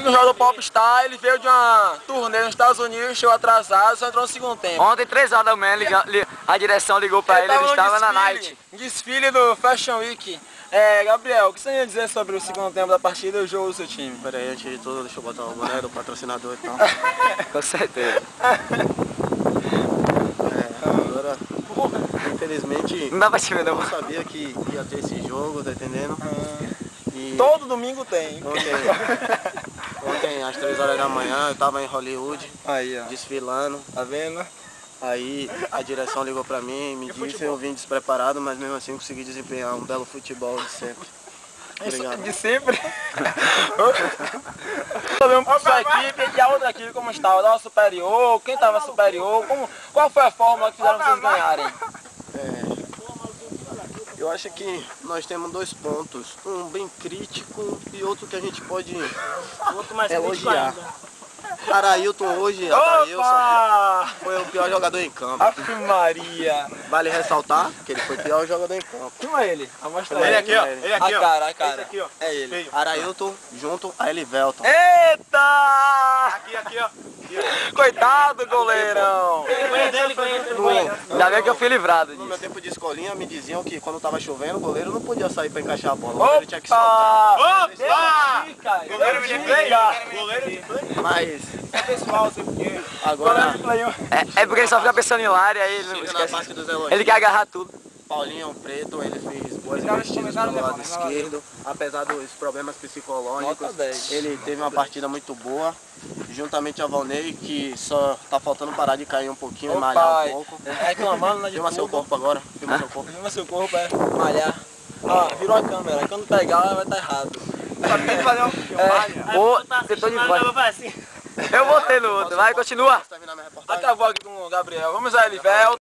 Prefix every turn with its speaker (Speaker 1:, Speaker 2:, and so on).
Speaker 1: último jogo do Popstar, ele veio de uma turnê nos Estados Unidos, chegou atrasado, só entrou no segundo tempo.
Speaker 2: Ontem, 3 horas da manhã, a direção ligou pra ele estava na night.
Speaker 1: Desfile do Fashion Week. Gabriel, o que você ia dizer sobre o segundo tempo da partida e o jogo do seu time?
Speaker 3: Pera aí, antes de tudo, deixa eu botar o boné do patrocinador e tal.
Speaker 2: Com certeza.
Speaker 3: Agora, infelizmente,
Speaker 2: Não dá pra te ver, não.
Speaker 3: eu sabia que ia ter esse jogo, tá entendendo? E
Speaker 1: Todo domingo tem.
Speaker 3: ontem, às 3 horas da manhã, eu tava em Hollywood,
Speaker 1: Aí, ó.
Speaker 3: desfilando.
Speaker 1: Tá vendo?
Speaker 3: Aí a direção ligou pra mim e me disse, eu vim despreparado, mas mesmo assim consegui desempenhar um belo futebol de sempre. Obrigado.
Speaker 1: De sempre. Sobre a sua equipe e a outra equipe como estava? Estava superior? Quem estava superior? Qual foi a fórmula que fizeram vocês ganharem?
Speaker 3: Eu acho que nós temos 2 pontos, um bem crítico e outro que a gente pode elogiar. Arailton hoje, foi o pior jogador em campo.
Speaker 1: Ave Maria.
Speaker 3: Vale ressaltar que ele foi o pior jogador em campo.
Speaker 1: Quem é ele? Amostra
Speaker 3: Ele
Speaker 1: ele.
Speaker 3: aqui, ó. Ele aqui,
Speaker 1: A
Speaker 3: ó.
Speaker 1: cara, a cara.
Speaker 3: Esse aqui, ó.
Speaker 1: É ele.
Speaker 3: Arailton junto a Elivelton.
Speaker 1: Eita!
Speaker 3: Aqui, ó.
Speaker 1: Coitado, goleirão.
Speaker 2: Ainda bem que eu fui livrado
Speaker 3: No meu
Speaker 2: disso.
Speaker 3: tempo de escolinha me diziam que quando tava chovendo o goleiro não podia sair pra encaixar a bola. O goleiro tinha que soltar.
Speaker 1: Opa! Goleiro de
Speaker 3: Mas
Speaker 1: pessoal, sei por quê.
Speaker 3: agora,
Speaker 2: É porque ele só fica pensando em Lari, aí ele não
Speaker 3: chega na
Speaker 2: esquece.
Speaker 3: parte dos elogios.
Speaker 2: Ele quer agarrar tudo.
Speaker 3: Paulinho Preto, ele fez boas investidas pelo lado esquerdo, apesar dos problemas psicológicos,
Speaker 1: Nota 10.
Speaker 3: ele teve uma partida muito boa, juntamente a Valnei, que só tá faltando parar de cair um pouquinho e malhar um pouco.
Speaker 1: Reclamando, né, de
Speaker 3: Filma seu
Speaker 1: tudo.
Speaker 3: corpo agora, filma seu corpo.
Speaker 1: Filma seu corpo, malhar. Virou a câmera, quando pegar ela vai estar errado.
Speaker 3: Sabia fazer uma filmagem?
Speaker 2: Eu tô de volta. Eu voltei no outro, vai, continua.
Speaker 3: Tá vindo a minha reportagem?
Speaker 1: Acabou aqui com o Gabriel. Vamos a Elivelton.